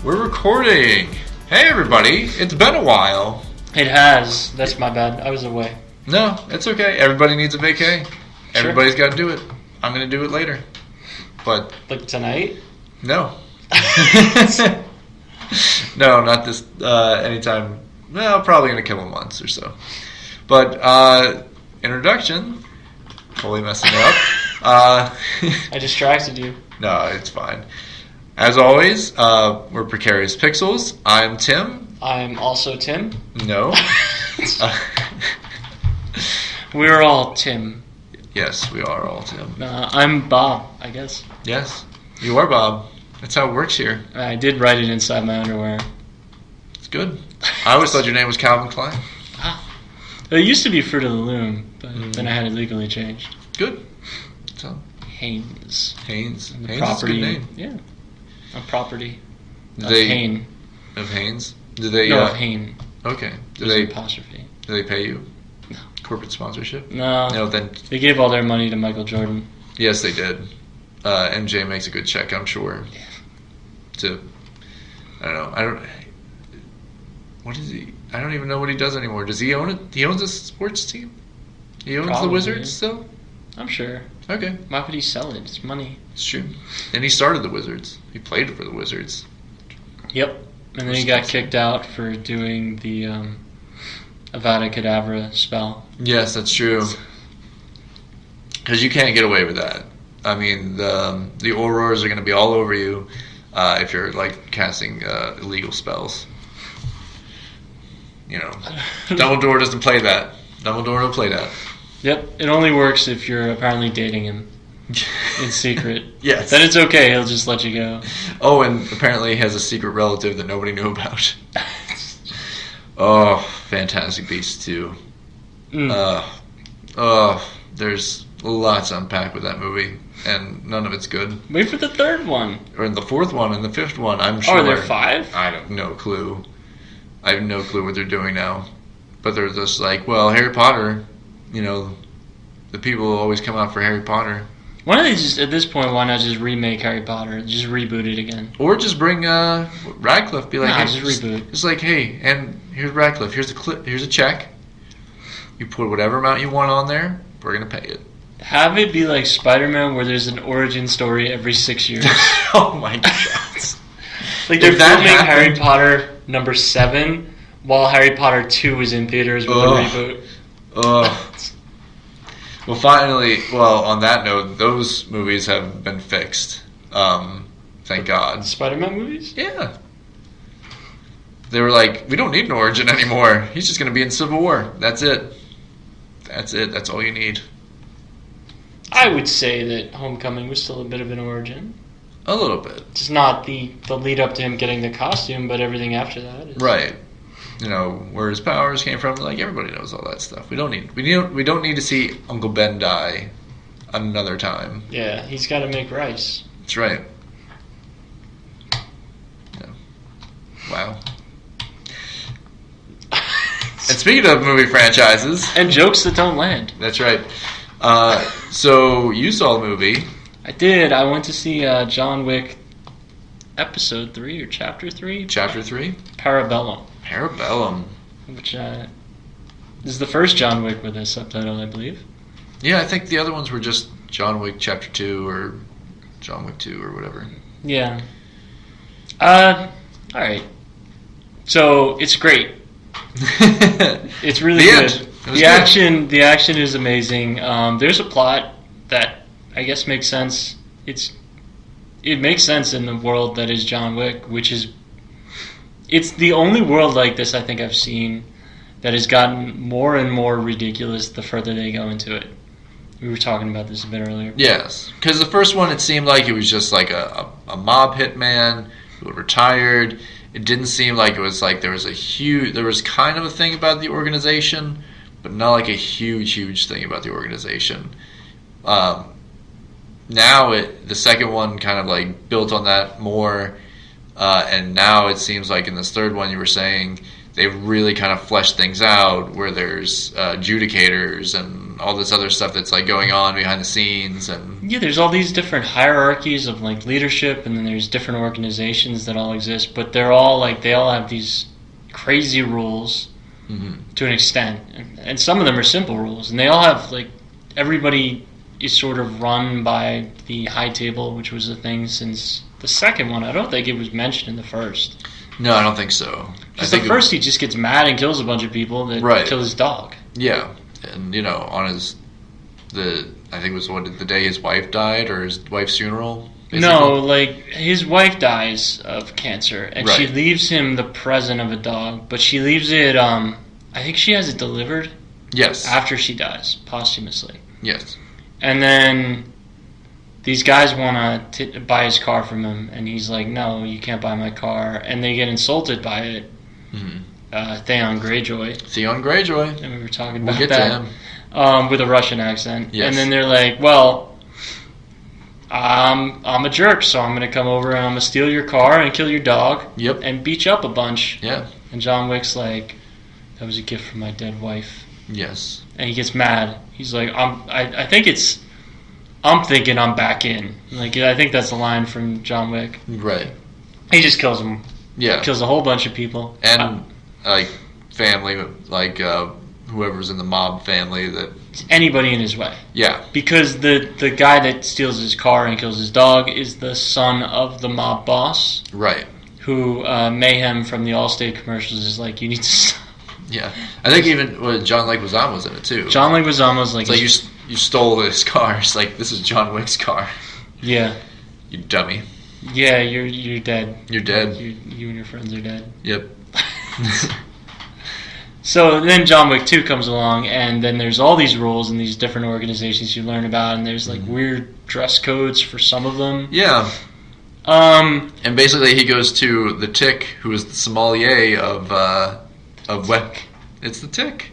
We're recording. Hey everybody, it's been a while. It has. That's my bad. I was away. No, it's okay. Everybody needs a vacay. Sure. Everybody's got to do it. I'm going to do it later. But Like tonight? no. No, not this anytime. Well, probably in a couple months or so. But introduction. Totally messing it up. I distracted you. No, it's fine. As always, we're Precarious Pixels. I'm Tim. I'm also Tim. No. We're all Tim. Yes, we are all Tim. I'm Bob, I guess. Yes, you are Bob. That's how it works here. I did write it inside my underwear. It's good. I always thought your name was Calvin Klein. It used to be Fruit of the Loom, but then I had it legally changed. Good. So Haynes. Haynes. And the Haynes property, is a good name. Yeah. A property. Haynes. Hayne. Of Haynes? Do they? No, of Hayne. Okay. Do There's they? an apostrophe. Do they pay you? No. Corporate sponsorship? No. No. Then They gave all their money to Michael Jordan. yes, they did. MJ makes a good check, I'm sure. Yeah. I don't know. What is he? I don't even know what he does anymore. Does he own it? He owns a sports team? He owns Probably. the Wizards still? I'm sure. Okay. Why would he sell it? It's money. It's true. And he started the Wizards. He played for the Wizards. Yep. And then he got kicked out for doing the Avada Kedavra spell. Yes, that's true. Because you can't get away with that. I mean, the Aurors are going to be all over you if you're like casting illegal spells. You know, Dumbledore doesn't play that. Dumbledore don't play that. Yep. It only works if you're apparently dating him in secret. Yes. Then it's okay. He'll just let you go. Oh, and apparently he has a secret relative that nobody knew about. Oh, Fantastic Beasts 2. There's lots to unpack with that movie, and none of it's good. Wait for the third one. Or in the fourth one and the fifth one, I'm sure. Oh, are there 5? I have no clue. I have no clue what they're doing now. But they're just like, well, Harry Potter, you know, the people always come out for Harry Potter. Why don't they just, at this point, why not just remake Harry Potter? Just reboot it again. Or just bring Radcliffe. Be like, Nah, hey, just reboot. It's like, hey, and here's Radcliffe. Here's a check. You put whatever amount you want on there. We're gonna pay it. Have it be like Spider-Man, where there's an origin story every 6 years. Oh my god! Like they're If that filming happened- Harry Potter number 7 while Harry Potter 2 is in theaters with a reboot. Well, finally, on that note, those movies have been fixed. Thank God. Spider-Man movies? Yeah. They were like, we don't need an origin anymore. He's just going to be in Civil War. That's it. That's it. That's all you need. I would say that Homecoming was still a bit of an origin. A little bit. Just not the lead up to him getting the costume, but everything after that. Right. You know, where his powers came from. Like, everybody knows all that stuff. We don't need to see Uncle Ben die another time. Yeah, he's got to make rice. That's right. Yeah. Wow. And speaking of movie franchises... And jokes that don't land. That's right. So, you saw the movie. I did. I went to see John Wick Episode 3 or Chapter 3? Chapter 3? Parabellum. Parabellum. Which is the first John Wick with a subtitle, I believe. Yeah, I think the other ones were just John Wick Chapter 2 or John Wick 2 or whatever. Yeah. Alright. So, it's great. It's really good. The action is amazing. There's a plot that I guess makes sense. It makes sense in the world that is John Wick, which is it's the only world like this I think I've seen that has gotten more and more ridiculous the further they go into it. We were talking about this a bit earlier. Yes, because the first one it seemed like it was just like a mob hitman who had retired. It didn't seem like it was like there was kind of a thing about the organization, but not like a huge thing about the organization. Now the second one kind of like built on that more, and now it seems like in this third one you were saying they've really kind of fleshed things out where there's adjudicators and and all this other stuff that's like going on behind the scenes. And yeah, there's all these different hierarchies of like leadership, and then there's different organizations that all exist, but they're all like they all have these crazy rules to an extent, and some of them are simple rules, and they all have like everybody is sort of run by the high table, which was a thing since the second one. I don't think it was mentioned in the first. No, I don't think so. Because the first he just gets mad and kills a bunch of people that kill his dog. Yeah, and on I think it was the day his wife died or his wife's funeral. Basically. No, like his wife dies of cancer, and she leaves him the present of a dog, but she leaves it. I think she has it delivered. Yes. After she dies, posthumously. Yes. And then these guys want to buy his car from him, and he's like, "No, you can't buy my car," and they get insulted by it. Theon Greyjoy. And we were talking about that. To him. With a Russian accent. Yes. And then they're like, well, I'm a jerk, so I'm going to come over and I'm going to steal your car and kill your dog. Yep. And beat you up a bunch. Yeah. And John Wick's like, that was a gift from my dead wife. Yes. And he gets mad. He's like, I'm thinking I'm back in. Like, I think that's the line from John Wick. Right. He just kills him. Yeah. Kills a whole bunch of people. And, family, whoever's in the mob family that... Anybody in his way. Yeah. Because the guy that steals his car and kills his dog is the son of the mob boss. Right. Who, Mayhem from the Allstate commercials is like, you need to stop. Yeah. I think even John Leguizamo was in it, too. John Leguizamo's like... It's like, you stole this car. It's like, this is John Wick's car. Yeah. You dummy. Yeah, you're dead. You're dead. You and your friends are dead. Yep. So then John Wick 2 comes along, and then there's all these rules and these different organizations you learn about, and there's like weird dress codes for some of them. Yeah. And basically he goes to the Tick, who is the sommelier of Wick. It's the Tick.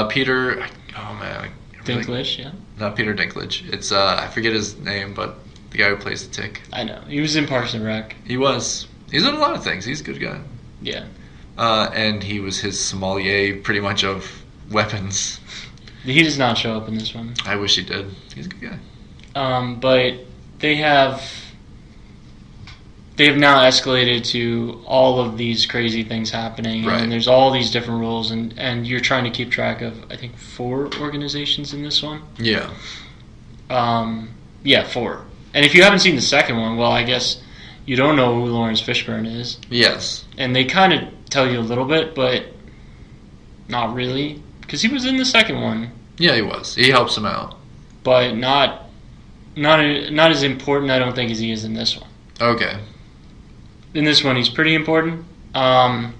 Peter... Oh, man. Dinklage, yeah. Not Peter Dinklage. It's, I forget his name, but the guy who plays the Tick. I know. He was in Parks and Rec. He was. He's in a lot of things. He's a good guy. Yeah. And he was his sommelier pretty much of weapons. He does not show up in this one. I wish he did. He's a good guy. But they have now escalated to all of these crazy things happening, and there's all these different rules, and you're trying to keep track of, I think, 4 organizations in this one. Yeah. 4. And if you haven't seen the second one, well, I guess you don't know who Lawrence Fishburne is. Yes. And they kind of tell you a little bit, but not really, because he was in the second one. Yeah, he was. He helps him out. But not as important, I don't think, as he is in this one. Okay. In this one, he's pretty important. But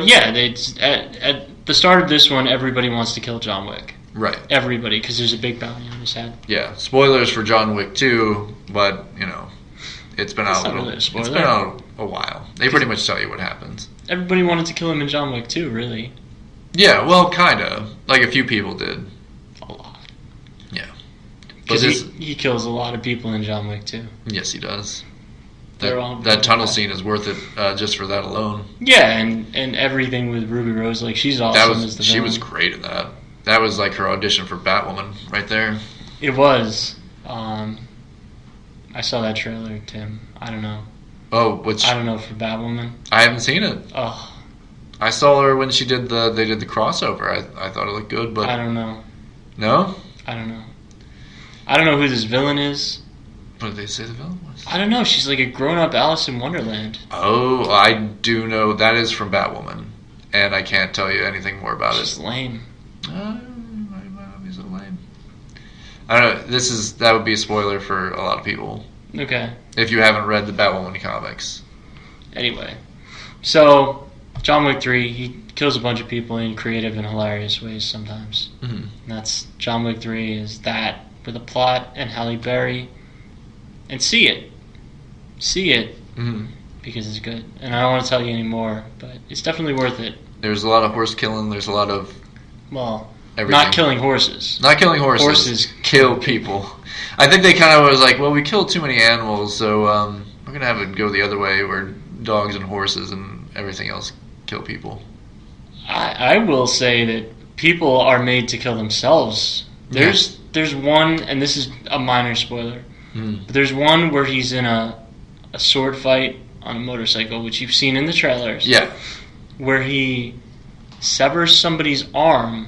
yeah, at the start of this one, everybody wants to kill John Wick. Right. Everybody, because there's a big bounty on his head. Yeah. Spoilers for John Wick 2, but, it's been out It's been out a while. They pretty much tell you what happens. Everybody wanted to kill him in John Wick 2, really. Yeah, well, kind of. Like, a few people did. A lot. Yeah. Because he kills a lot of people in John Wick 2. Yes, he does. That tunnel scene is worth it just for that alone. Yeah, and everything with Ruby Rose, like, she's awesome as the villain. She was great in that. That was like her audition for Batwoman right there. It was. I saw that trailer, Tim. I don't know. Oh, which... I don't know, for Batwoman. I haven't seen it. Oh. I saw her when they did the crossover. I thought it looked good, but... I don't know. No? I don't know. I don't know who this villain is. What did they say the villain was? I don't know. She's like a grown-up Alice in Wonderland. Oh, I do know. That is from Batwoman. And I can't tell you anything more about She's lame. Might be so lame. I don't know. That would be a spoiler for a lot of people. Okay. If you haven't read the Batwoman comics. Anyway. So, John Wick 3, he kills a bunch of people in creative and hilarious ways sometimes. Mm-hmm. And that's John Wick 3 is that with a plot and Halle Berry. And see it. Mm-hmm. Because it's good. And I don't want to tell you any more, but it's definitely worth it. There's a lot of horse killing. There's a lot of... Well, everything. Not killing horses. Not killing horses. Horses kill people. I think they kind of was like, well, we killed too many animals, so we're going to have it go the other way where dogs and horses and everything else kill people. I will say that people are made to kill themselves. There's one, and this is a minor spoiler, but there's one where he's in a sword fight on a motorcycle, which you've seen in the trailers. Yeah. Where he severs somebody's arm,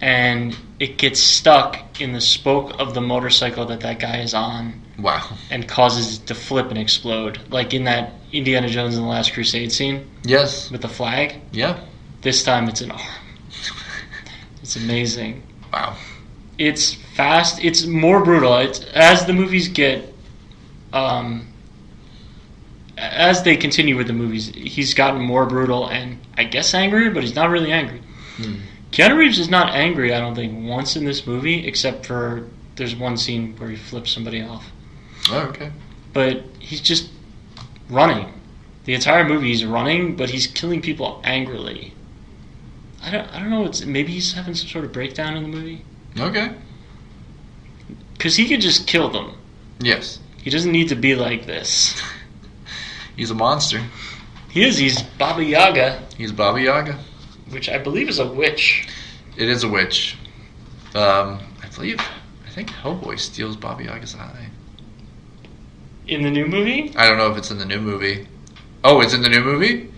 and it gets stuck in the spoke of the motorcycle that guy is on. Wow. And causes it to flip and explode. Like in that Indiana Jones and the Last Crusade scene. Yes. With the flag. Yeah. This time it's an arm. It's amazing. Wow. It's fast. It's more brutal. It's, as the movies get... as they continue with the movies, he's gotten more brutal and, I guess, angrier, but he's not really angry. Keanu Reeves is not angry, I don't think, once in this movie, except for there's one scene where he flips somebody off. Oh, okay. But he's just running. The entire movie he's running, but he's killing people angrily. I don't know. Maybe he's having some sort of breakdown in the movie. Okay. Because he could just kill them. Yes. He doesn't need to be like this. He's a monster. He is. He's Baba Yaga. He's Baba Yaga. Which I believe is a witch. It is a witch. I think Hellboy steals Baba Yaga's eye. In the new movie? I don't know if it's in the new movie. Oh, it's in the new movie?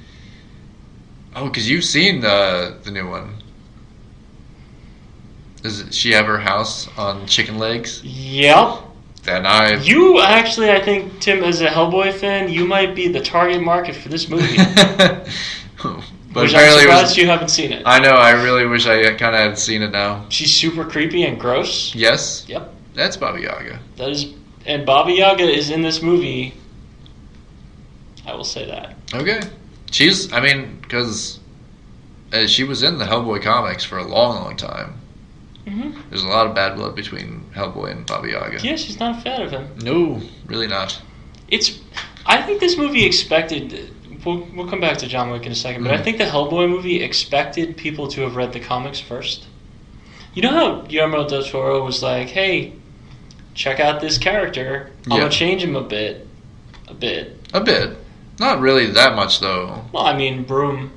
Oh, because you've seen the new one. Does she have her house on chicken legs? Yep. You actually, I think, Tim, as a Hellboy fan, you might be the target market for this movie. But which I'm surprised you haven't seen it. I know, I really wish I kind of had seen it now. She's super creepy and gross. Yes. Yep. That's Baba Yaga. That is, and Baba Yaga is in this movie. I will say that. Okay. Because she was in the Hellboy comics for a long, long time. Mm-hmm. There's a lot of bad blood between Hellboy and Baba Yaga. Yeah, she's not a fan of him. No, really not. I think this movie expected... We'll come back to John Wick in a second, but I think the Hellboy movie expected people to have read the comics first. You know how Guillermo del Toro was like, hey, check out this character. I'm going to change him a bit. A bit. Not really that much, though. Well, I mean, Broom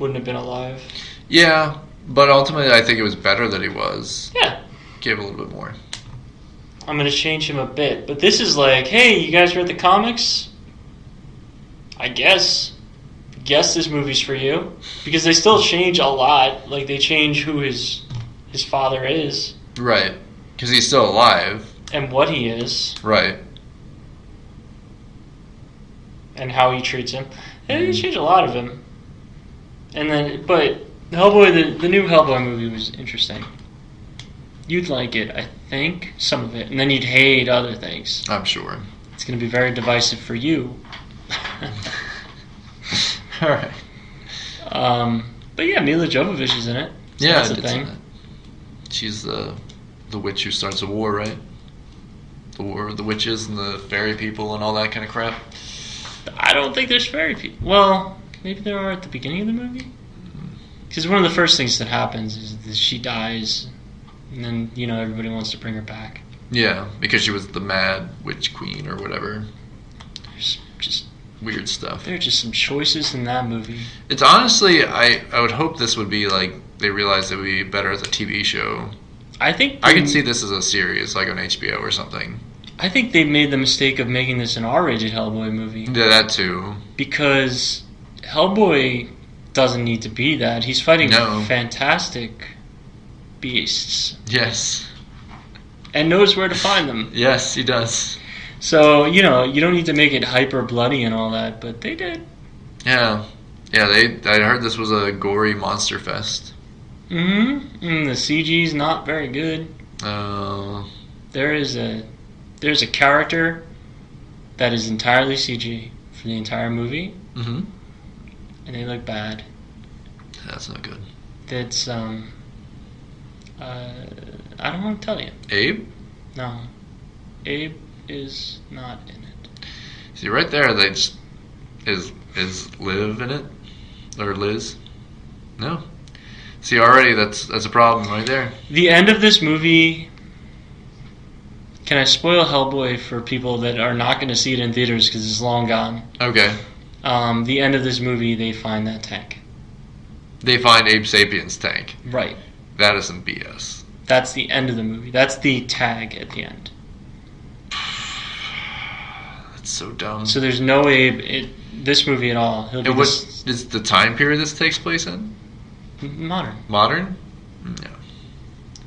wouldn't have been alive. Yeah, but ultimately I think it was better that he was. Yeah. Gave a little bit more. I'm going to change him a bit. But this is like, hey, you guys read the comics? I guess this movie's for you. Because they still change a lot. Like, they change who his father is. Right. Because he's still alive. And what he is. Right. And how he treats him. And they change a lot of him. And then, but Hellboy, the new Hellboy movie was interesting. You'd like it, I think, some of it. And then you'd hate other things. I'm sure. It's going to be very divisive for you. All right. But yeah, Mila Jovovich is in it. So yeah, that's a thing. She's the witch who starts a war, right? The war of the witches and the fairy people and all that kind of crap. I don't think there's fairy people. Well, maybe there are at the beginning of the movie. Because one of the first things that happens is that she dies, and then everybody wants to bring her back. Yeah, because she was the mad witch queen or whatever. There's just weird stuff. There are just some choices in that movie. It's honestly, I would hope this would be like they realized it would be better as a TV show. I can see this as a series, like on HBO or something. I think they made the mistake of making this an R-rated Hellboy movie. Yeah, that too. Because Hellboy doesn't need to be that. He's fighting fantastic beasts. Yes. And knows where to find them. Yes, he does. So, you don't need to make it hyper bloody and all that, but they did. Yeah. Yeah, I heard this was a gory monster fest. Mm-hmm. And the CG's not very good. There's a character that is entirely CG for the entire movie. Mm-hmm. And they look bad. That's not good. That's, I don't want to tell you. Abe? No. Abe is not in it. See, right there, is Liv in it? Or Liz? No. See, already that's a problem right there. The end of this movie... Can I spoil Hellboy for people that are not going to see it in theaters because it's long gone? Okay. The end of this movie, they find that tank. They find Abe Sapiens' tank. Right. That is some BS. That's the end of the movie. That's the tag at the end. That's so dumb. So there's no Abe in this movie at all. And what is the time period this takes place in? Modern. Modern? No.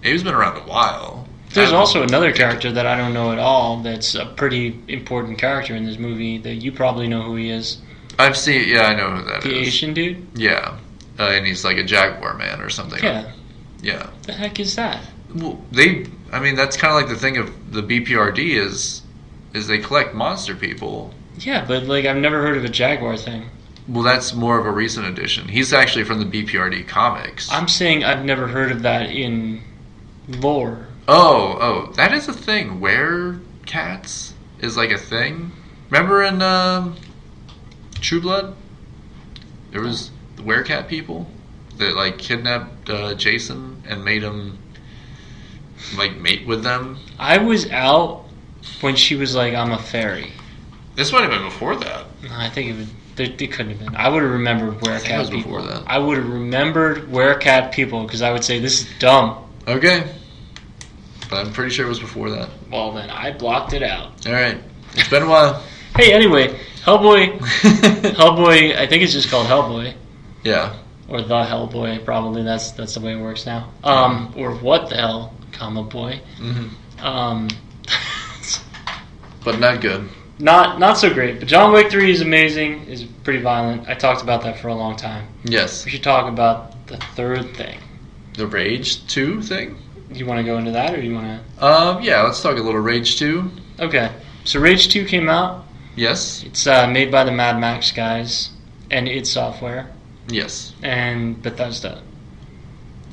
Abe's been around a while. There's also another character that I don't know at all that's a pretty important character in this movie that you probably know who he is. I've seen, yeah, I know who that is. The Asian dude? Yeah. And he's like a Jaguar man or something. Yeah. Yeah. The heck is that? Well, that's kind of like the thing of the BPRD is they collect monster people. Yeah, but like I've never heard of a Jaguar thing. Well, that's more of a recent addition. He's actually from the BPRD comics. I'm saying I've never heard of that in lore. Oh, that is a thing. Werecats is like a thing. Remember in True Blood? There was the Werecat people that like kidnapped Jason and made him like mate with them. I was out when she was like, "I'm a fairy." This might have been before that. No, I think it couldn't have been. I would have remembered Werecat people. Before that. I would have remembered Werecat people because I would say this is dumb. Okay. But I'm pretty sure it was before that. Well, then I blocked it out. All right. It's been a while. Hey, anyway, Hellboy. Hellboy, I think it's just called Hellboy. Yeah. Or the Hellboy, probably. That's the way it works now. Or what the hell, comma boy. Mm-hmm. But not good. Not so great. But John Wick 3 is amazing. Is pretty violent. I talked about that for a long time. Yes. We should talk about the third thing. The Rage 2 thing? Do you want to go into that, or do you want to... Yeah, let's talk a little Rage 2. Okay. So Rage 2 came out. Yes. It's made by the Mad Max guys and id Software. Yes. And Bethesda.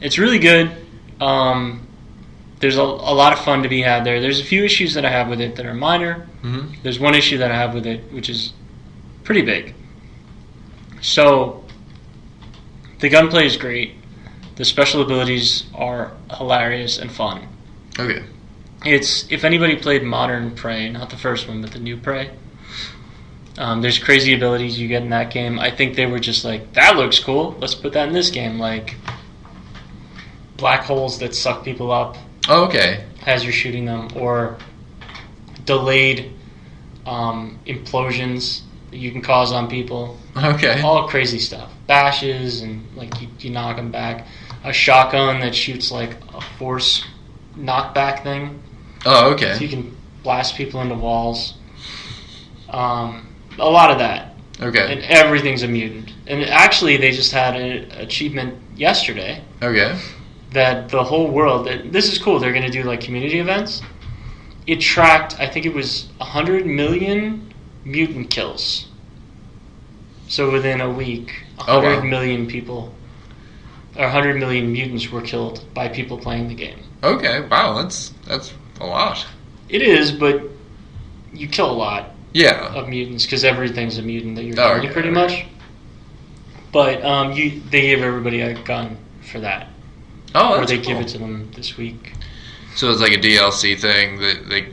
It's really good. There's a lot of fun to be had there. There's a few issues that I have with it that are minor. Mm-hmm. There's one issue that I have with it, which is pretty big. So, the gunplay is great. The special abilities are hilarious and fun. Okay. If anybody played modern Prey, not the first one, but the new Prey, there's crazy abilities you get in that game. I think they were just like, that looks cool, let's put that in this game. Like, black holes that suck people up. Oh, okay. As you're shooting them, or delayed implosions that you can cause on people. Okay. All crazy stuff. Bashes, and like you knock them back. A shotgun that shoots like a force knockback thing. Oh, okay. So you can blast people into walls. A lot of that. Okay. And everything's a mutant. And actually, they just had an achievement yesterday. Okay. That the whole world, this is cool, they're going to do like community events. It tracked, I think it was 100 million mutant kills. So within a week, 100 million people, or 100 million mutants were killed by people playing the game. Okay, wow, that's a lot. It is, but you kill a lot of mutants because everything's a mutant that you're killing pretty much. But they gave everybody a gun for that. Oh, or they give it to them this week. So it's like a DLC thing that they,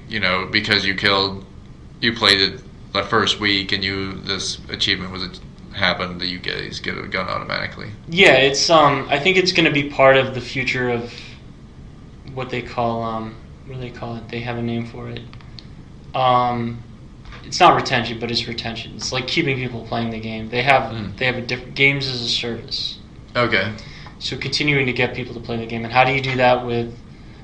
because you played it the first week, and this achievement happened that you guys get a gun automatically. Yeah, it's I think it's going to be part of the future of what they call what do they call it? They have a name for it. It's not retention, but it's retention. It's like keeping people playing the game. They have a different games as a service. Okay. So continuing to get people to play the game. And how do you do that with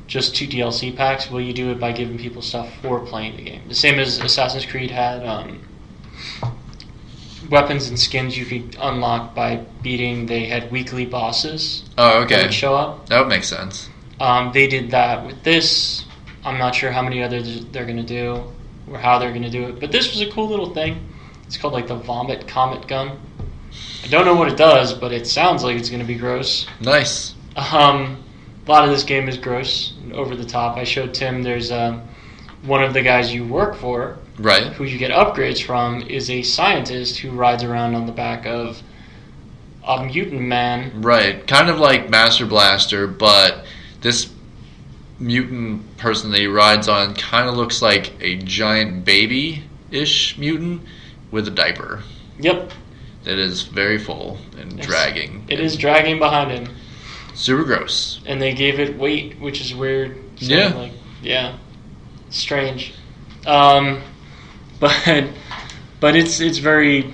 just 2 DLC packs? Well, you do it by giving people stuff for playing the game. The same as Assassin's Creed had weapons and skins you could unlock by beating. They had weekly bosses. Oh, okay. That would show up. That would make sense. They did that with this. I'm not sure how many others they're going to do or how they're going to do it. But this was a cool little thing. It's called like the Vomit Comet Gun. I don't know what it does, but it sounds like it's going to be gross. Nice. A lot of this game is gross and over the top. I showed Tim there's one of the guys you work for, right, who you get upgrades from, is a scientist who rides around on the back of a mutant man. Right, kind of like Master Blaster, but this mutant person that he rides on kind of looks like a giant baby-ish mutant with a diaper. Yep. that is very full and dragging. It is dragging behind him. Super gross. And they gave it weight, which is weird. So strange. But it's very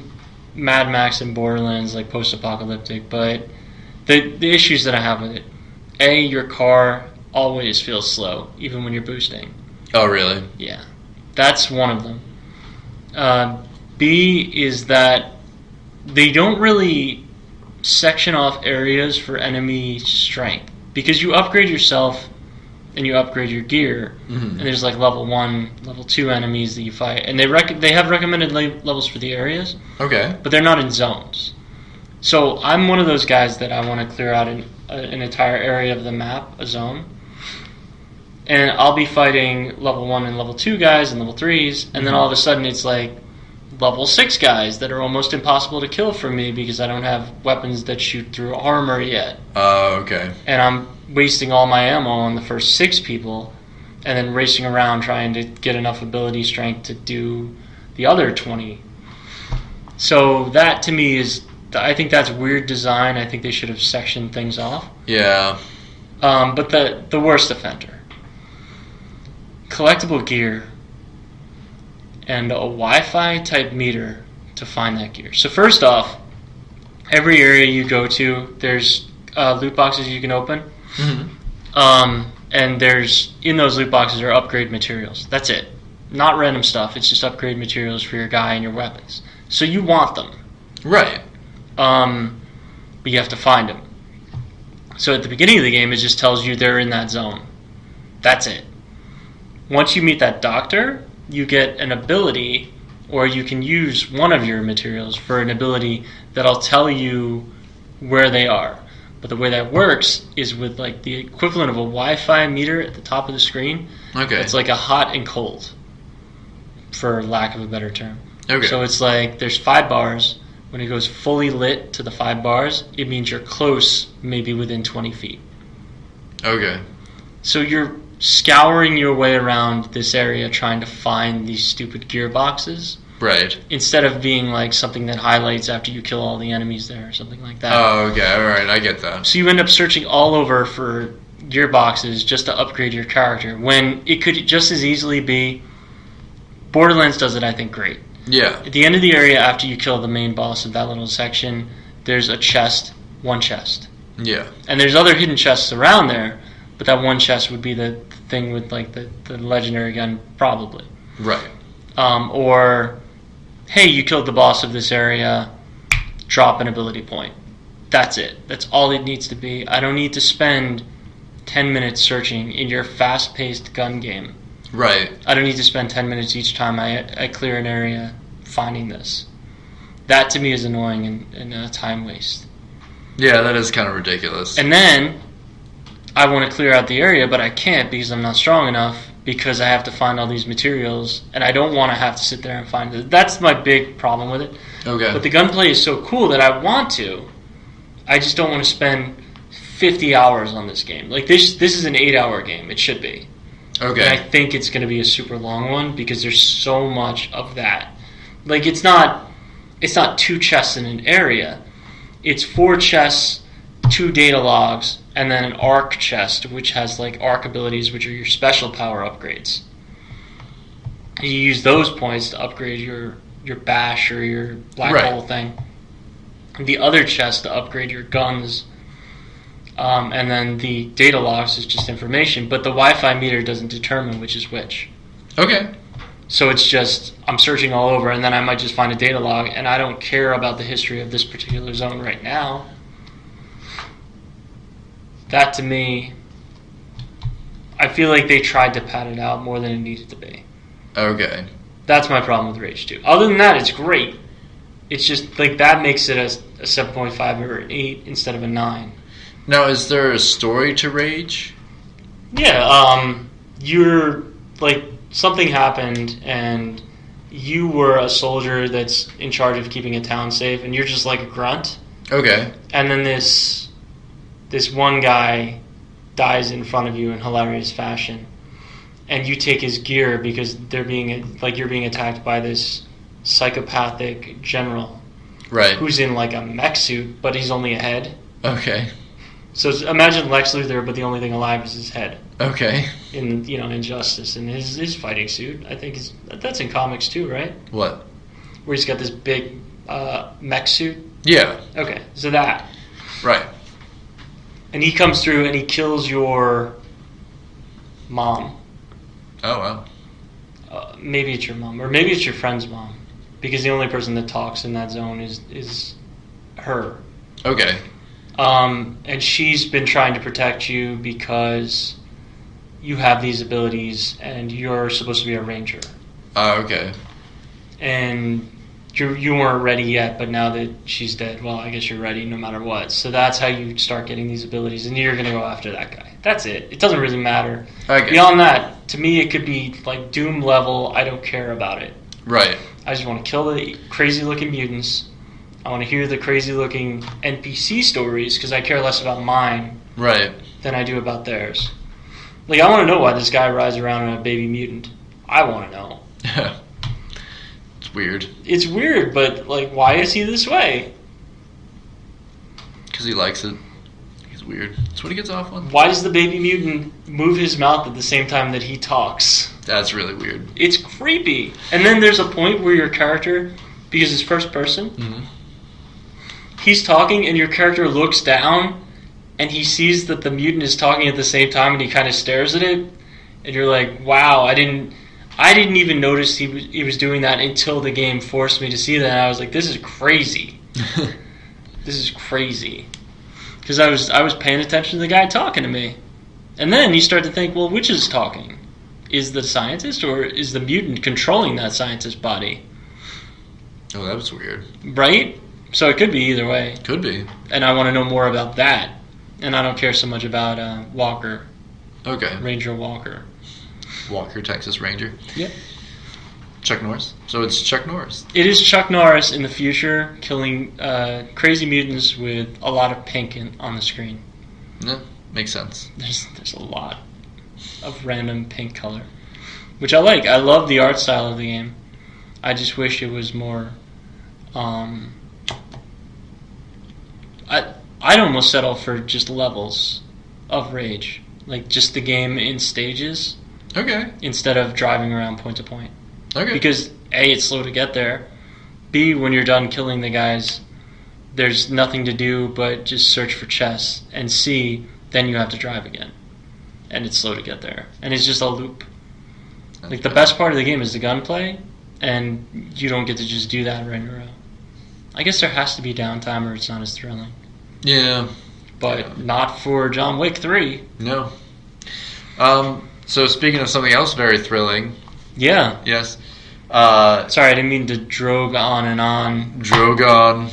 Mad Max and Borderlands, like post-apocalyptic. But the issues that I have with it, your car always feels slow, even when you're boosting. Oh, really? Yeah, that's one of them. B is that they don't really section off areas for enemy strength, because you upgrade yourself and you upgrade your gear, and there's like level 1, level 2 enemies that you fight, and they have recommended levels for the areas. Okay. But they're not in zones. So I'm one of those guys that I want to clear out an entire area of the map, a zone, and I'll be fighting level 1 and level 2 guys and level 3s, and then all of a sudden it's like level 6 guys that are almost impossible to kill for me because I don't have weapons that shoot through armor yet. Oh, okay. And I'm wasting all my ammo on the first 6 people and then racing around trying to get enough ability strength to do the other 20. So that to me I think that's weird design. I think they should have sectioned things off. Yeah. But the worst offender. Collectible gear and a Wi-Fi type meter to find that gear. So first off, every area you go to, there's loot boxes you can open. And in those loot boxes are upgrade materials. That's it. Not random stuff. It's just upgrade materials for your guy and your weapons. So you want them. Right. But you have to find them. So at the beginning of the game, it just tells you they're in that zone. That's it. Once you meet that doctor, you get an ability, or you can use one of your materials for an ability that'll tell you where they are. But the way that works is with like the equivalent of a Wi-Fi meter at the top of the screen. Okay. It's like a hot and cold, for lack of a better term. Okay. So it's like there's 5 bars. When it goes fully lit to the 5 bars, it means you're close, maybe within 20 feet. Okay. So you're scouring your way around this area trying to find these stupid gearboxes. Right. Instead of being like something that highlights after you kill all the enemies there or something like that. Oh, okay. All right. I get that. So you end up searching all over for gearboxes just to upgrade your character, when it could just as easily be... Borderlands does it, I think, great. Yeah. At the end of the area, after you kill the main boss of that little section, there's a chest, one chest. Yeah. And there's other hidden chests around there, but that one chest would be the thing with like the legendary gun, probably. Right. Or, hey, you killed the boss of this area, drop an ability point. That's it. That's all it needs to be. I don't need to spend 10 minutes searching in your fast-paced gun game. Right. I don't need to spend 10 minutes each time I clear an area finding this. That to me is annoying and a time waste. Yeah, that is kind of ridiculous. And then I want to clear out the area, but I can't because I'm not strong enough, because I have to find all these materials, and I don't want to have to sit there and find it. That's my big problem with it. Okay. But the gunplay is so cool that I want to. I just don't want to spend 50 hours on this game. Like this is an 8-hour game. It should be. Okay. And I think it's going to be a super long one because there's so much of that. Like it's not 2 chests in an area. It's 4 chests, 2 data logs, and then an arc chest, which has like arc abilities, which are your special power upgrades. You use those points to upgrade your bash or your black hole thing. The other chest to upgrade your guns. And then the data logs is just information, but the Wi-Fi meter doesn't determine which is which. Okay. So it's just, I'm searching all over, and then I might just find a data log, and I don't care about the history of this particular zone right now. That, to me, I feel like they tried to pad it out more than it needed to be. Okay. That's my problem with Rage 2. Other than that, it's great. It's just, like, that makes it a 7.5 or an 8 instead of a 9. Now, is there a story to Rage? Yeah, you're, like, something happened, and you were a soldier that's in charge of keeping a town safe, and you're just like a grunt. Okay. And then this one guy dies in front of you in hilarious fashion, and you take his gear because you're being attacked by this psychopathic general. Right. Who's in like a mech suit, but he's only a head. Okay. So imagine Lex Luthor, but the only thing alive is his head. Okay. In Injustice, and his fighting suit, I think that's in comics too, right? What? Where he's got this big mech suit. Yeah. Okay, so that. Right. And he comes through and he kills your mom. Oh wow. Maybe it's your mom, or maybe it's your friend's mom, because the only person that talks in that zone is her. Okay. And she's been trying to protect you because you have these abilities, and you're supposed to be a ranger. Okay. And you weren't ready yet, but now that she's dead, well, I guess you're ready no matter what. So that's how you start getting these abilities, and you're going to go after that guy. That's it. It doesn't really matter. Okay. Beyond that, to me, it could be like Doom level. I don't care about it. Right. I just want to kill the crazy-looking mutants. I want to hear the crazy-looking NPC stories because I care less about mine than I do about theirs. Like, I want to know why this guy rides around on a baby mutant. I want to know. It's weird. It's weird, but, like, why is he this way? Because he likes it. He's weird. That's what he gets off on. Why does the baby mutant move his mouth at the same time that he talks? That's really weird. It's creepy. And then there's a point where your character, because it's first person, he's talking and your character looks down and he sees that the mutant is talking at the same time and he kind of stares at it. And you're like, wow, I didn't even notice he was doing that until the game forced me to see that. And I was like, this is crazy. This is crazy. Because I was paying attention to the guy talking to me. And then you start to think, well, which is talking? Is the scientist or is the mutant controlling that scientist's body? Oh, that was weird. Right? So it could be either way. Could be. And I want to know more about that. And I don't care so much about Walker. Okay. Ranger Walker. Walker, Texas Ranger. Yep. Chuck Norris. So it's Chuck Norris. It is Chuck Norris in the future killing crazy mutants with a lot of pink on the screen. Yeah, makes sense. There's a lot of random pink color, which I like. I love the art style of the game. I just wish it was more... I'd almost settle for just levels of Rage. Like, just the game in stages. Okay. Instead of driving around point to point. Okay. Because, A, it's slow to get there. B, when you're done killing the guys, there's nothing to do but just search for chests. And C, then you have to drive again. And it's slow to get there. And it's just a loop. Like, the best part of the game is the gunplay, and you don't get to just do that right in a row. I guess there has to be downtime or it's not as thrilling. Yeah. But not for John Wick 3. No. So speaking of something else very thrilling. Yeah. Yes. Sorry, I didn't mean to drogue on and on. Drogon.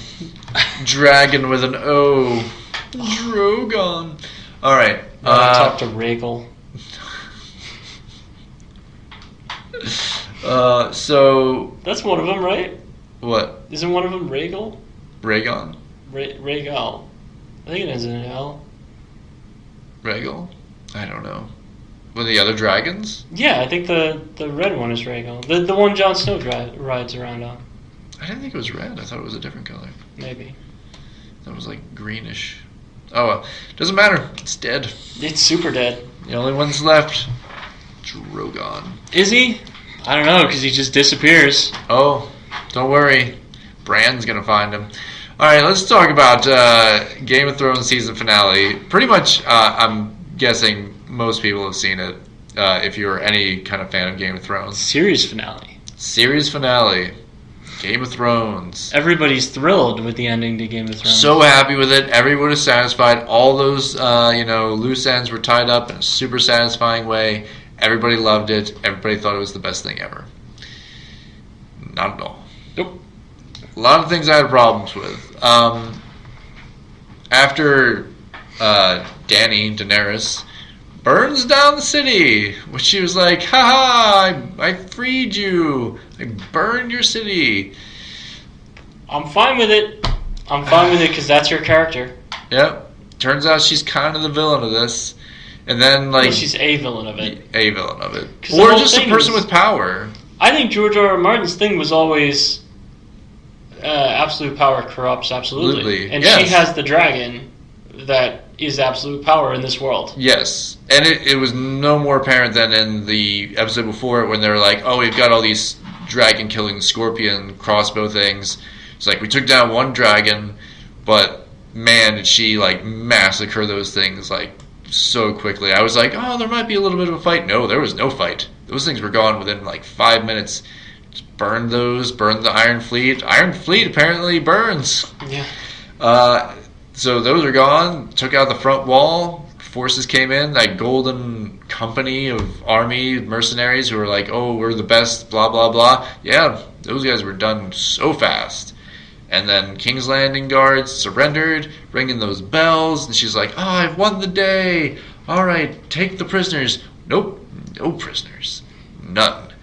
Dragon with an O. Drogon. All right. Talk to Rhaegal. So... That's one of them, right? What? Isn't one of them Rhaegal? Rhaegon? Rhaegal. I think it ends in an L. Rhaegal? I don't know. Were the other dragons? Yeah, I think the red one is Rhaegal. The one Jon Snow rides around on. I didn't think it was red. I thought it was a different color. Maybe. That was like greenish. Oh well. Doesn't matter. It's dead. It's super dead. The only one's left. Drogon. Is he? I don't know, because he just disappears. Oh, don't worry. Bran's gonna find him. Alright, let's talk about Game of Thrones season finale. Pretty much, I'm guessing most people have seen it, if you're any kind of fan of Game of Thrones. Series finale. Series finale. Game of Thrones. Everybody's thrilled with the ending to Game of Thrones. So happy with it. Everyone is satisfied. All those, loose ends were tied up in a super satisfying way. Everybody loved it. Everybody thought it was the best thing ever. Not at all. Nope. A lot of things I had problems with. After Daenerys burns down the city, which she was like, "Ha I freed you. I burned your city." I'm fine with it. I'm fine with it because that's her character. Yep. Turns out she's kind of the villain of this. And then, like... Well, she's a villain of it. A villain of it. Or just a person with power. I think George R.R. Martin's thing was always... absolute power corrupts absolutely. And yes. she has the dragon that is absolute power in this world. Yes. And it was no more apparent than in the episode before when they were like, oh, we've got all these dragon-killing scorpion crossbow things. It's like, we took down one dragon, but man, did she, like, massacre those things, like, so quickly. I was like, oh, there might be a little bit of a fight. No, there was no fight. Those things were gone within, like, 5 minutes. Just burned the Iron Fleet. Iron Fleet apparently burns. Yeah. So those are gone. Took out the front wall. Forces came in. That golden company of army mercenaries who were like, oh, we're the best, blah, blah, blah. Yeah, those guys were done so fast. And then King's Landing guards surrendered, ringing those bells. And she's like, oh, I've won the day. All right, take the prisoners. Nope, no prisoners. None.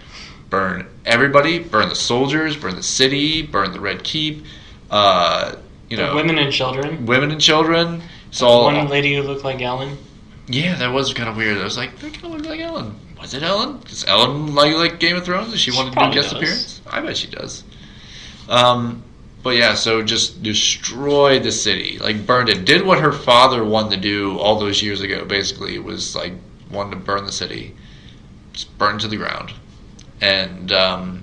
Burn everybody. Burn the soldiers. Burn the city. Burn the Red Keep. The women and children. Women and children. One lady who looked like Ellen. Yeah, that was kind of weird. I was like, that kind of looked like Ellen. Was it Ellen? Does Ellen like Game of Thrones? Does she want to do a guest appearance? I bet she does. But yeah, so just destroyed the city. Like, burned it. Did what her father wanted to do all those years ago, basically. It was like, wanted to burn the city. Just burned to the ground. And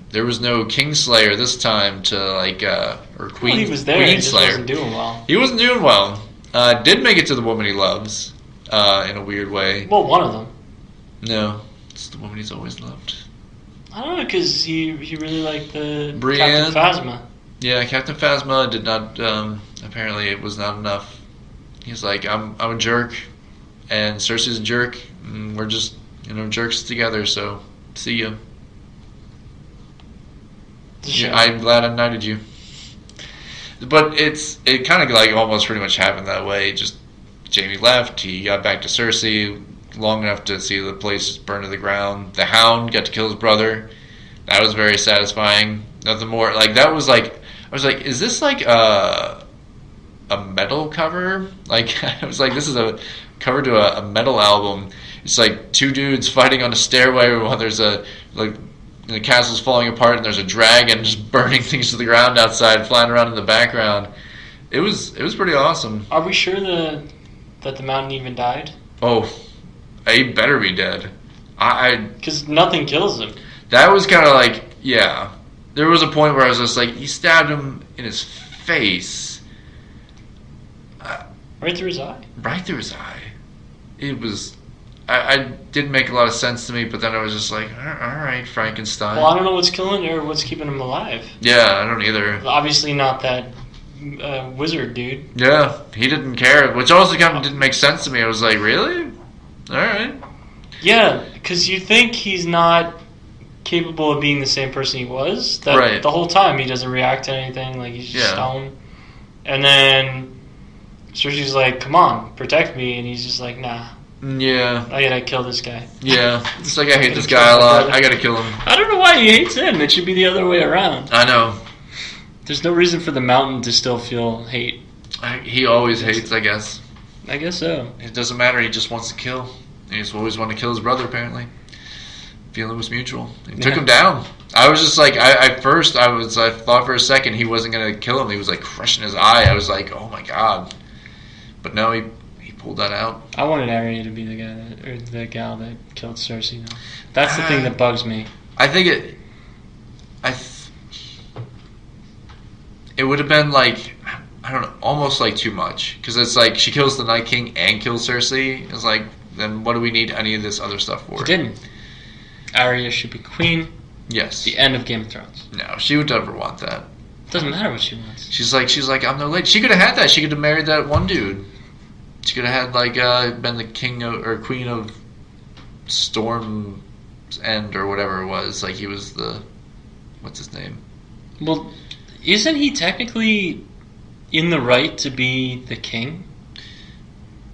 there was no Kingslayer this time to, like, or Queen. Well, he was there, he just wasn't doing well. He wasn't doing well. Did make it to the woman he loves, in a weird way. Well, one of them. No, it's the woman he's always loved. I don't know, because he really liked the Brienne. Captain Phasma. Yeah, Captain Phasma did not, apparently it was not enough. He's like, I'm a jerk, and Cersei's a jerk, and we're just, jerks together, so see ya. Sure. I'm glad I knighted you. But it kind of like almost pretty much happened that way. Just Jaime left, he got back to Cersei long enough to see the place burn to the ground. The Hound got to kill his brother. That was very satisfying. Nothing more. Like, that was like, I was like, is this like a metal cover? Like, I was like, this is a cover to a metal album. It's like two dudes fighting on a stairway while there's the castle's falling apart and there's a dragon just burning things to the ground outside, flying around in the background. It was pretty awesome. Are we sure that the mountain even died? Oh, he better be dead. Because nothing kills him. That was kind of like, yeah. There was a point where I was just like, he stabbed him in his face. Right through his eye? Right through his eye. It was... I didn't make a lot of sense to me, but then I was just like, all right, Frankenstein. Well, I don't know what's killing or what's keeping him alive. Yeah, I don't either. Obviously not that wizard dude. Yeah, he didn't care, which also kind of didn't make sense to me. I was like, really? All right. Yeah, because you think he's not capable of being the same person he was. That right. The whole time he doesn't react to anything, like he's just stone. And then Cersei's like, come on, protect me, and he's just like, nah. Yeah. I gotta kill this guy. Yeah. It's like, I hate this guy a lot. I gotta kill him. I don't know why he hates him. It should be the other way around. I know. There's no reason for the mountain to still feel hate. He always hates, I guess. I guess so. It doesn't matter. He just wants to kill. He just always wanted to kill his brother, apparently. Feeling was mutual. He took him down. I was just like, I thought for a second he wasn't going to kill him. He was like crushing his eye. I was like, oh my God. But no, he pulled that out. I wanted Arya to be the guy or the gal that killed Cersei. Though. That's the thing that bugs me. I think it would have been like, I don't know, almost like too much, because it's like she kills the Night King and kills Cersei. It's like, then what do we need any of this other stuff for? He didn't. Arya should be queen. Yes. The end of Game of Thrones. No, she would never want that. Doesn't matter what she wants. She's like, I'm no lady. She could have had that. She could have married that one dude. She could have had like been the king or queen of Storm's End or whatever it was. Like, he was the, what's his name? Well, isn't he technically in the right to be the king?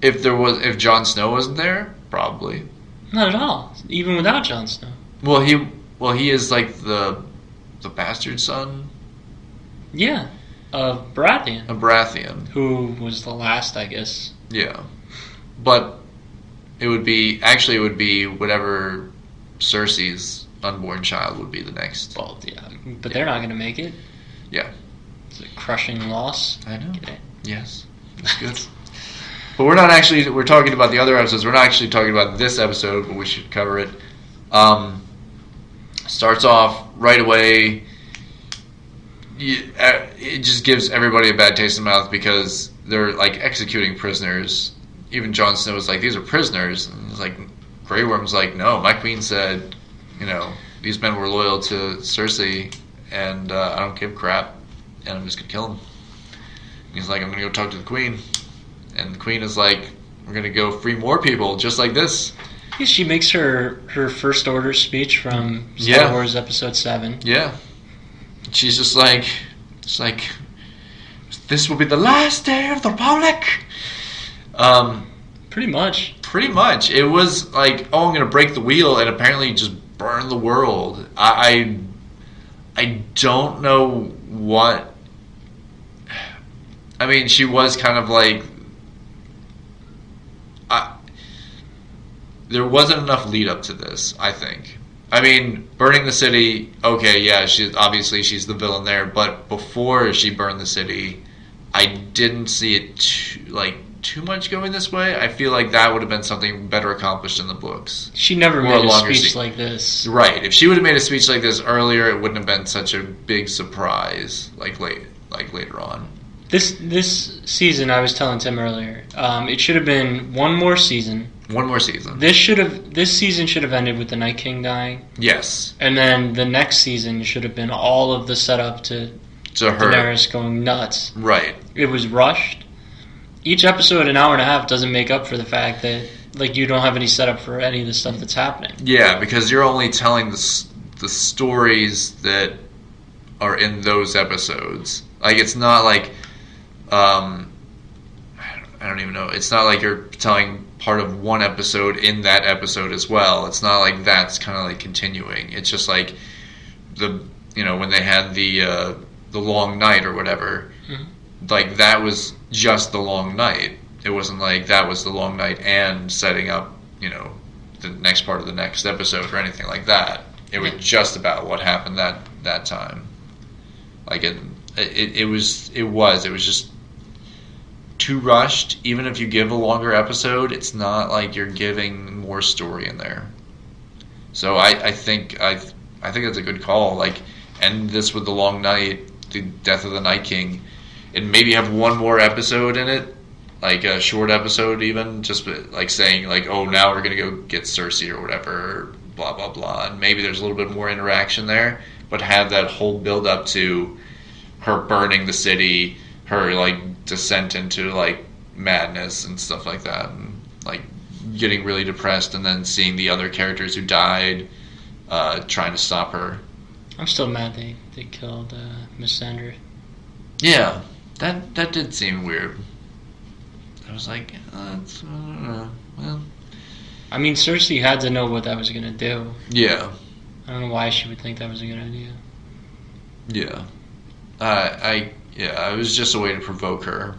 If Jon Snow wasn't there, probably. Not at all. Even without Jon Snow. Well, he is like the bastard son. Yeah, of Baratheon. Of Baratheon, who was the last, I guess. Yeah, but it would be whatever Cersei's unborn child would be the next. Well, yeah, but they're not going to make it. Yeah. It's a crushing loss. I know. Yes. That's good. But we're talking about the other episodes. We're not actually talking about this episode, but we should cover it. Starts off right away. It just gives everybody a bad taste in the mouth because they're like executing prisoners. Even Jon Snow was like, these are prisoners. And he's like, Grey Worm's like, no, my queen said, these men were loyal to Cersei, and I don't give a crap, and I'm just going to kill them. And he's like, I'm going to go talk to the queen. And the queen is like, we're going to go free more people, just like this. Yeah, she makes her first order speech from Star Wars Episode 7. Yeah. She's just like, this will be the last day of the Republic. Pretty much. Pretty much. It was like, oh, I'm going to break the wheel and apparently just burn the world. I don't know what... I mean, she was kind of like... there wasn't enough lead up to this, I think. I mean, burning the city, okay, yeah, she's the villain there, but before she burned the city, I didn't see it too much going this way. I feel like that would have been something better accomplished in the books. She never made a speech like this. Right. If she would have made a speech like this earlier, it wouldn't have been such a big surprise later on. This season, I was telling Tim earlier, it should have been one more season. One more season. This season should have ended with the Night King dying. Yes. And then the next season should have been all of the setup to her. Daenerys going nuts. Right. It was rushed. Each episode, an hour and a half, doesn't make up for the fact that you don't have any setup for any of the stuff that's happening. Yeah, because you're only telling the stories that are in those episodes. Like, it's not like... I don't even know. It's not like you're telling part of one episode in that episode as well. It's not like that's kind of like continuing. It's just like when they had the long night or whatever. Mm-hmm. Like that was just the long night. It wasn't like that was the long night and setting up the next part of the next episode or anything like that. It was just about what happened that time. Like it was just too rushed. Even if you give a longer episode, it's not like you're giving more story in there. So I think that's a good call. Like, end this with the long night, the death of the Night King, and maybe have one more episode in it, like a short episode even, just like saying like, oh, now we're gonna go get Cersei or whatever, blah blah blah, and maybe there's a little bit more interaction there, but have that whole build up to her burning the city, her like descent into like madness and stuff like that, and like getting really depressed, and then seeing the other characters who died trying to stop her. I'm still mad they killed Miss Sandra. Yeah, that did seem weird. I was like, I don't know. Well, I mean, Cersei had to know what that was going to do. Yeah. I don't know why she would think that was a good idea. Yeah. It was just a way to provoke her.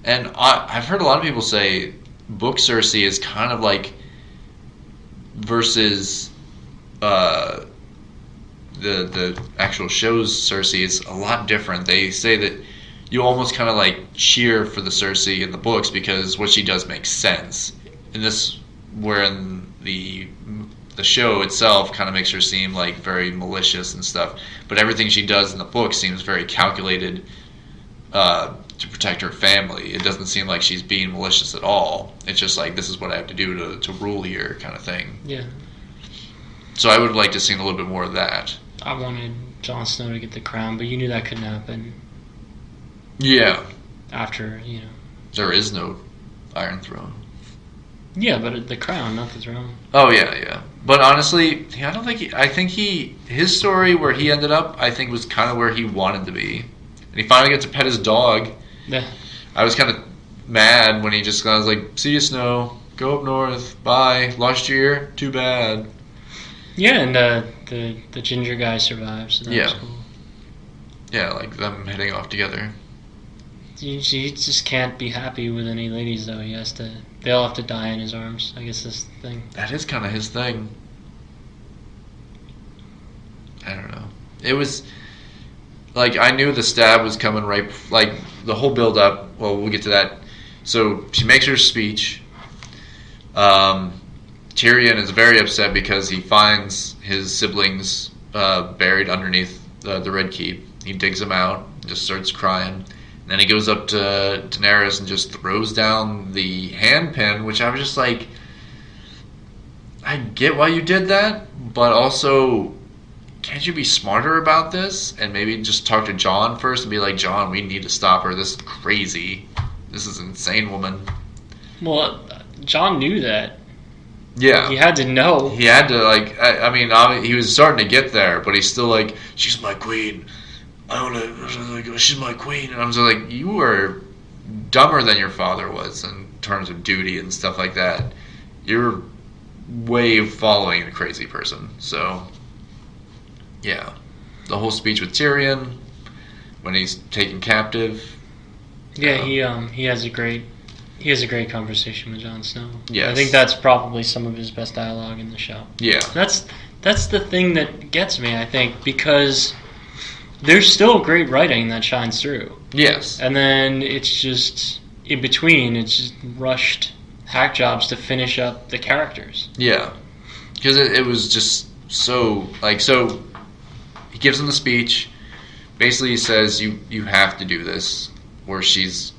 And I've heard a lot of people say book Cersei is kind of like versus the actual show's Cersei is a lot different. They say that you almost kind of like cheer for the Cersei in the books because what she does makes sense. In this, where in the show itself kind of makes her seem like very malicious and stuff, but everything she does in the book seems very calculated to protect her family. It doesn't seem like she's being malicious at all. It's just like, this is what I have to do to rule here kind of thing. Yeah. So I would like to see a little bit more of that. I wanted Jon Snow to get the crown, but you knew that couldn't happen. Yeah. After, There is no Iron Throne. Yeah, but the crown, not the throne. Oh, yeah. But honestly, I think his story where he ended up, I think was kind of where he wanted to be. And he finally got to pet his dog. Yeah. I was kind of mad when he just was like, see you, Snow. Go up north. Bye. Lost your ear. Too bad. Yeah, and the ginger guy survived, so that was cool. Yeah, like them heading off together. He just can't be happy with any ladies, though. They all have to die in his arms. I guess that's the thing. That is kind of his thing. I don't know. It was... like I knew the stab was coming right, like the whole build up. Well, we'll get to that. So she makes her speech. Tyrion is very upset because he finds his siblings buried underneath the Red Keep. He digs them out, just starts crying. And then he goes up to Daenerys and just throws down the handpin, which I was just like, I get why you did that, but also, can't you be smarter about this? And maybe just talk to Jon first and be like, Jon, we need to stop her. This is crazy. This is an insane woman. Well, Jon knew that. Yeah. He had to know. He had to, like, I mean, he was starting to get there, but he's still like, she's my queen. I want to, like, she's my queen. And I'm just like, you were dumber than your father was in terms of duty and stuff like that. You're way following a crazy person. So, yeah. The whole speech with Tyrion, when he's taken captive. Yeah, he has a great conversation with Jon Snow. Yes. I think that's probably some of his best dialogue in the show. Yeah. That's the thing that gets me, I think, because there's still great writing that shines through. Yes. And then it's just, in between, it's just rushed hack jobs to finish up the characters. Yeah. Because it was just so, like, so he gives him the speech. Basically he says, you have to do this, or she's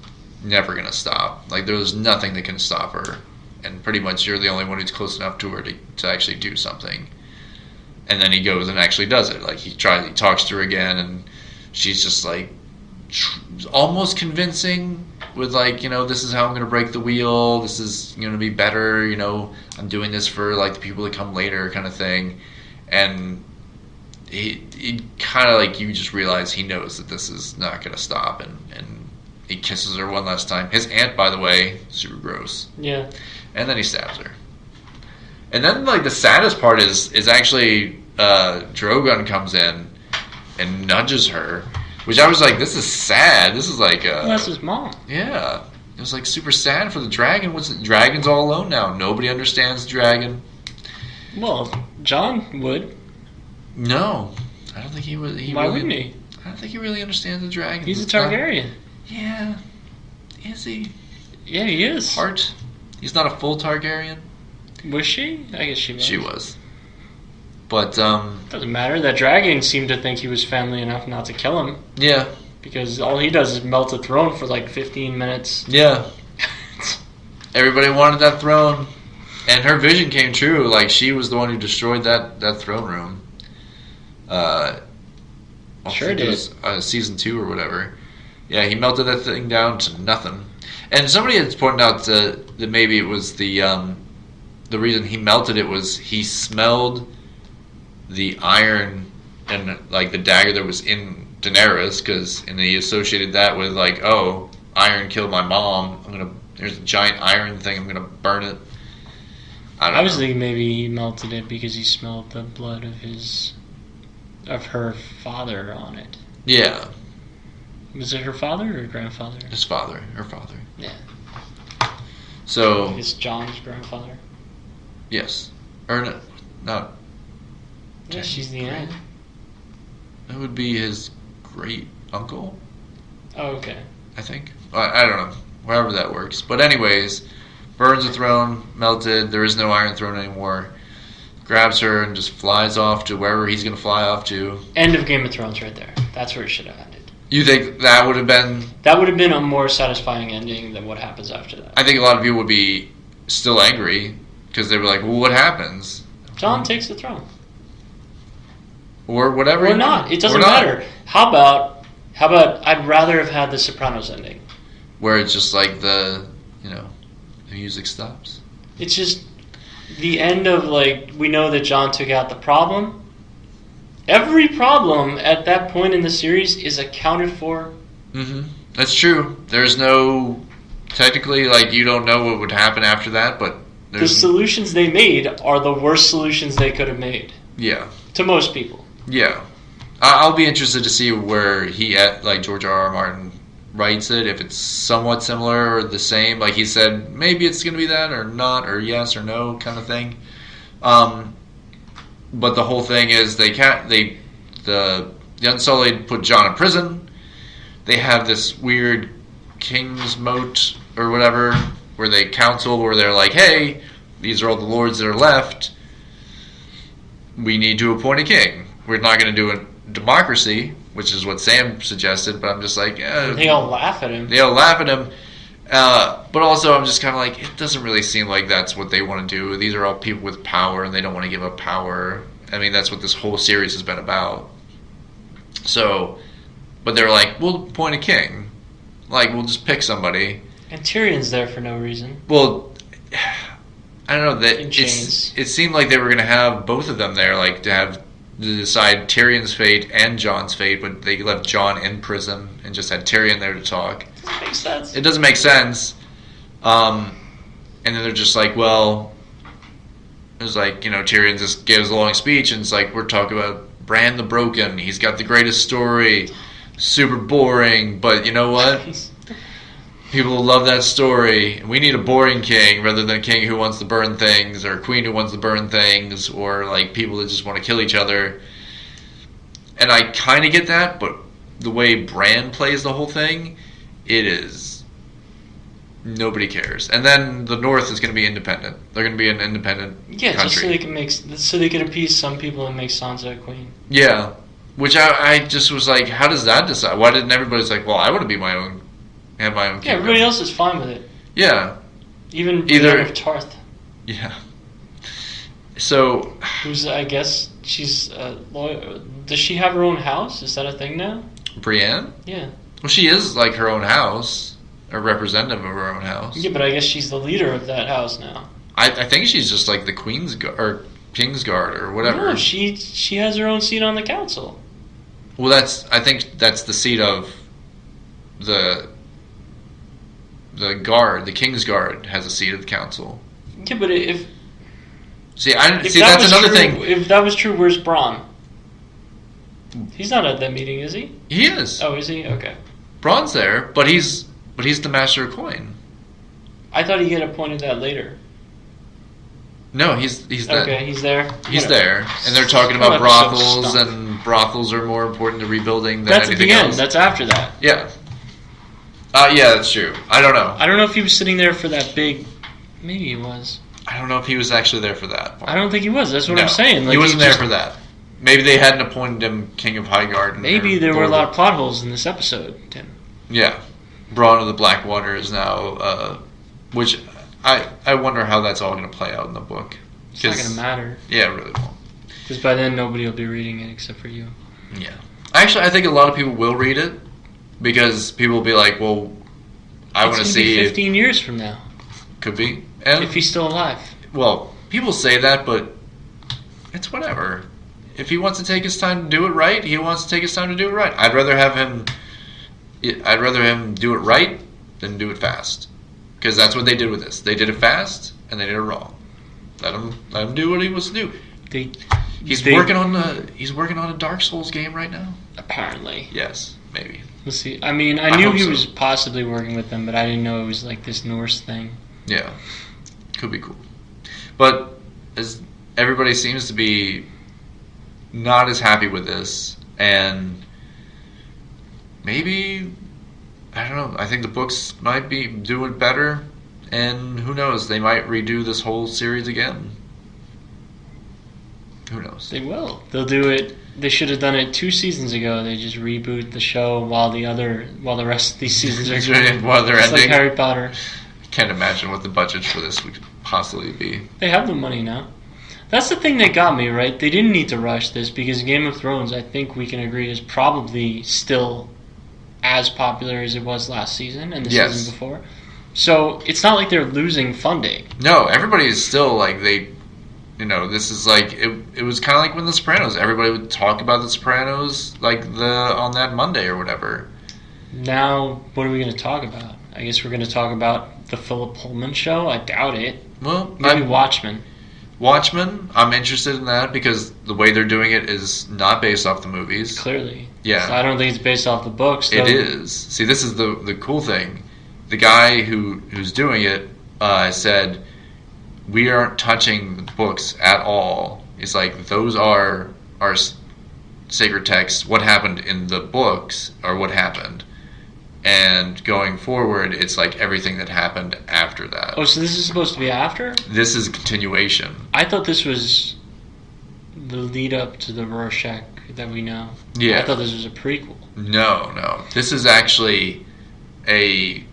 never going to stop. Like, there's nothing that can stop her. And pretty much you're the only one who's close enough to her to actually do something. And then he goes and actually does it. Like, he talks to her again, and she's just, like, almost convincing with, like, you know, this is how I'm going to break the wheel. This is going to be better. You know, I'm doing this for, like, the people that come later kind of thing. And he kind of, like, you just realize he knows that this is not going to stop. And he kisses her one last time. His aunt, by the way, super gross. Yeah. And then he stabs her. And then, like, the saddest part is actually Drogon comes in and nudges her, which I was like, this is sad. This is like that's his mom. Yeah. It was, like, super sad for the dragon. Dragon's all alone now. Nobody understands the dragon. Well, Jon would. No. I don't think he would. Why wouldn't he? I don't think he really understands the dragon. He's a Targaryen. Yeah. Is he? Yeah, he is. Part. He's not a full Targaryen. Was she? I guess she was. She was. But, doesn't matter. That dragon seemed to think he was family enough not to kill him. Yeah. Because all he does is melt a throne for like 15 minutes. Yeah. Everybody wanted that throne. And her vision came true. Like, she was the one who destroyed that throne room. Sure did. It was, season 2 or whatever. Yeah, he melted that thing down to nothing. And somebody had pointed out that maybe it was the reason he melted it was he smelled the iron and, like, the dagger that was in Daenerys, and he associated that with, like, oh, iron killed my mom. There's a giant iron thing. I'm gonna burn it. I was thinking maybe he melted it because he smelled the blood of her father on it. Yeah. Was it her father or grandfather? His father. Her father. Yeah. So. Is John's grandfather? Yes. Or no, not. Yeah, she's the aunt. It would be his great uncle. Oh, okay. I think. I don't know. However that works. But anyways, burns the throne, melted. There is no Iron Throne anymore. Grabs her and just flies off to wherever he's going to fly off to. End of Game of Thrones right there. That's where it should have ended. You think that would have been... That would have been a more satisfying ending than what happens after that. I think a lot of people would be still angry because they were like, well, what happens? Jon takes the throne. Or whatever. Or not. It doesn't matter. How about I'd rather have had the Sopranos ending. Where it's just like the music stops. It's just the end of, like, we know that Jon took out the problem. Every problem at that point in the series is accounted for. Mm-hmm. That's true. There's no... Technically, like, you don't know what would happen after that, but... The solutions they made are the worst solutions they could have made. Yeah. To most people. Yeah. I'll be interested to see where George R.R. Martin writes it, if it's somewhat similar or the same. Like he said, maybe it's going to be that or not, or yes or no kind of thing. But the whole thing is the the Unsullied put John in prison. They have this weird King's Moat or whatever, where they counsel, where they're like, hey, these are all the lords that are left. We need to appoint a king. We're not going to do a democracy, which is what Sam suggested, but I'm just like, they all laugh at him. They all laugh at him. But also, I'm just kind of like, it doesn't really seem like that's what they want to do. These are all people with power, and they don't want to give up power. I mean, that's what this whole series has been about. So, but they're like, we'll appoint a king. Like, we'll just pick somebody. And Tyrion's there for no reason. Well, I don't know. That in chains. It seemed like they were going to have both of them there, like to decide Tyrion's fate and Jon's fate, but they left Jon in prison and just had Tyrion there to talk. Doesn't make sense. It doesn't make sense. And then they're just like, well, it was like, Tyrion just gives a long speech, and it's like, we're talking about Bran the Broken. He's got the greatest story. Super boring, but you know what? People will love that story. We need a boring king rather than a king who wants to burn things, or a queen who wants to burn things, or like people that just want to kill each other. And I kind of get that, but the way Bran plays the whole thing, it is nobody cares. And then the North is going to be independent. They're going to be an independent country. Just so they can appease some people and make Sansa a queen. Yeah, which I just was like, how does that decide? Why didn't everybody's like, well, I want to be my own. Have my own kingdom. Yeah, everybody else is fine with it. Yeah. Even Brienne of Tarth. Yeah. So... Who's, I guess, she's lawyer. Does she have her own house? Is that a thing now? Brienne? Yeah. Well, she is like her own house. A representative of her own house. Yeah, but I guess she's the leader of that house now. I think she's just like the Queen's Guard, or King's Guard, or whatever. No, she has her own seat on the council. Well, I think that's the seat of the guard. The King's Guard has a seat at the council. Yeah, but if that's another thing. If that was true, where's Bronn? He's not at that meeting, is he? He is. Oh, is he? Okay. Bronn's there, but he's the Master of Coin. I thought he'd get appointed that later. No, he's okay. He's there. He's there, and they're talking about brothels, and brothels are more important to rebuilding than anything else. That's at the end. That's after that. Yeah. Yeah, that's true. I don't know. I don't know if he was sitting there for that big. Maybe he was. I don't know if he was actually there for that part. I don't think he was. That's what I'm saying. Like, he wasn't there for that. Maybe they hadn't appointed him King of Highgarden. Maybe there were a lot of plot holes in this episode, Tim. Yeah. Bronn of the Blackwater is now, which I wonder how that's all going to play out in the book. It's not going to matter. Yeah, it really won't. Because by then nobody will be reading it except for you. Yeah. Actually, I think a lot of people will read it because people will be like, well, I want to see... 15 years from now. Could be. And, if he's still alive. Well, people say that, but it's whatever. If he wants to take his time to do it right, he wants to take his time to do it right. I'd rather him do it right than do it fast. Because that's what they did with this. They did it fast, and they did it wrong. Let him do what he wants to do. He's working on a Dark Souls game right now. Apparently. Yes, maybe. We'll see. I mean, I knew he was possibly working with them, but I didn't know it was like this Norse thing. Yeah, could be cool. But as everybody seems to be not as happy with this, and maybe, I don't know, I think the books might be doing better, and who knows, they might redo this whole series again. Who knows? They will. They'll do it. They should have done it 2 seasons ago. They just reboot the show while the rest of these seasons are going. While they're ending. Like Harry Potter. I can't imagine what the budget for this would possibly be. They have the money now. That's the thing that got me, right? They didn't need to rush this because Game of Thrones, I think we can agree, is probably still as popular as it was last season and the season before. So it's not like they're losing funding. No, everybody is still like this is like it was kind of like when The Sopranos. Everybody would talk about The Sopranos like on that Monday or whatever. Now, what are we going to talk about? I guess we're going to talk about the Philip Pullman show. I doubt it. Well, maybe Watchmen. Watchmen, I'm interested in that because the way they're doing it is not based off the movies. Clearly. Yeah. So I don't think it's based off the books. It is. See, this is the cool thing. The guy who's doing it said, we aren't touching the books at all. It's like, those are sacred texts what happened in the books or what happened. And going forward, it's like everything that happened after that. Oh, so this is supposed to be after? This is a continuation. I thought this was the lead up to the Rorschach that we know. Yeah. I thought this was a prequel. No. This is actually a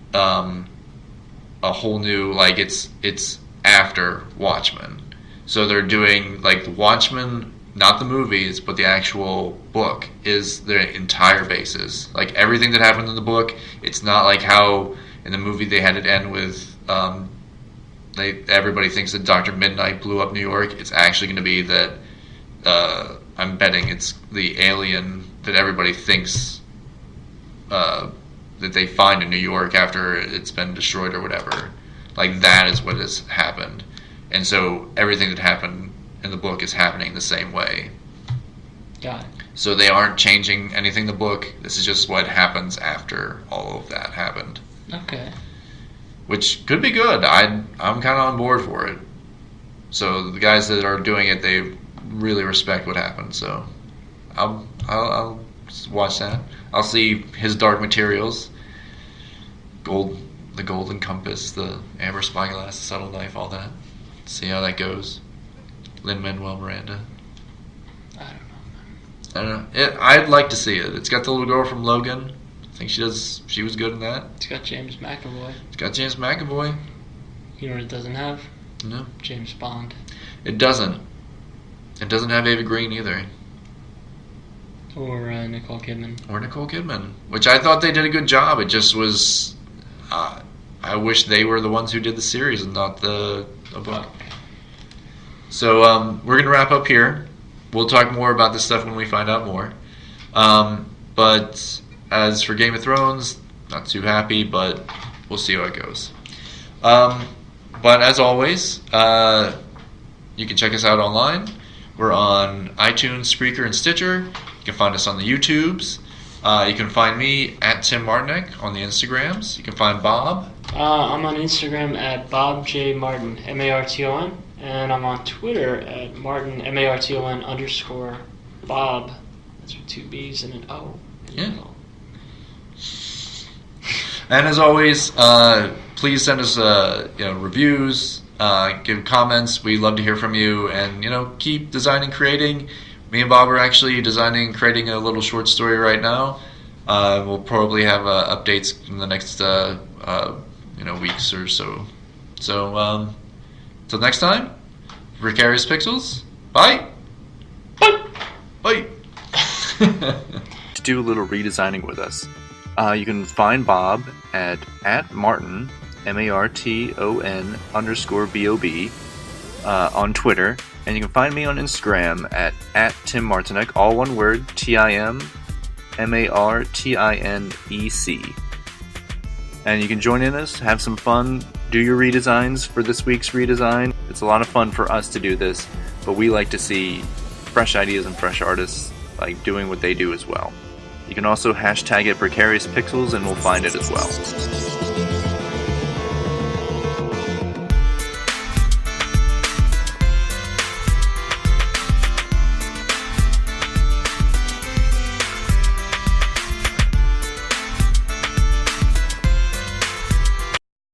whole new, like, it's after Watchmen. So they're doing, like, the Watchmen, not the movies, but the actual book is their entire basis. Like, everything that happened in the book, it's not like how in the movie they had it end with everybody thinks that Dr. Midnight blew up New York. It's actually going to be that I'm betting it's the alien that everybody thinks that they find in New York after it's been destroyed or whatever. Like, that is what has happened. And so everything that happened in the book is happening the same way. Got it. So they aren't changing anything in the book. This is just what happens after all of that happened. Okay. Which could be good. I'm kind of on board for it. So the guys that are doing it, they really respect what happened. So I'll watch that. I'll see his Dark Materials, the Golden Compass, the Amber Spyglass, the Subtle Knife, all that. See how that goes. Lin-Manuel Miranda. I don't know. I'd like to see it. It's got the little girl from Logan. I think she was good in that. It's got James McAvoy. You know what it doesn't have? No. James Bond. It doesn't. It doesn't have Ava Green either. Or Nicole Kidman. Which I thought they did a good job. It just was... I wish they were the ones who did the series and not the book. So we're going to wrap up here. We'll talk more about this stuff when we find out more. But as for Game of Thrones, not too happy, but we'll see how it goes. But as always, you can check us out online. We're on iTunes, Spreaker, and Stitcher. You can find us on the YouTubes. You can find me at Tim Martinek on the Instagrams. You can find Bob. I'm on Instagram at Bob J. Martin, Marton. And I'm on Twitter at Martin, Marton _Bob. That's with 2 B's and an O. Yeah. And as always, please send us reviews, give comments. We love to hear from you, and keep designing, creating. Me and Bob are actually designing and creating a little short story right now. We'll probably have updates in the next weeks or so. So until next time, Precarious Pixels. Bye. Bye. To do a little redesigning with us, you can find Bob at Martin, Marton _BOB on Twitter, and you can find me on Instagram at Tim Martinek, all one word, TIM MARTINEC. And you can join in us, have some fun, do your redesigns for this week's redesign. It's a lot of fun for us to do this, but we like to see fresh ideas and fresh artists like doing what they do as well. You can also hashtag it Precarious Pixels and we'll find it as well.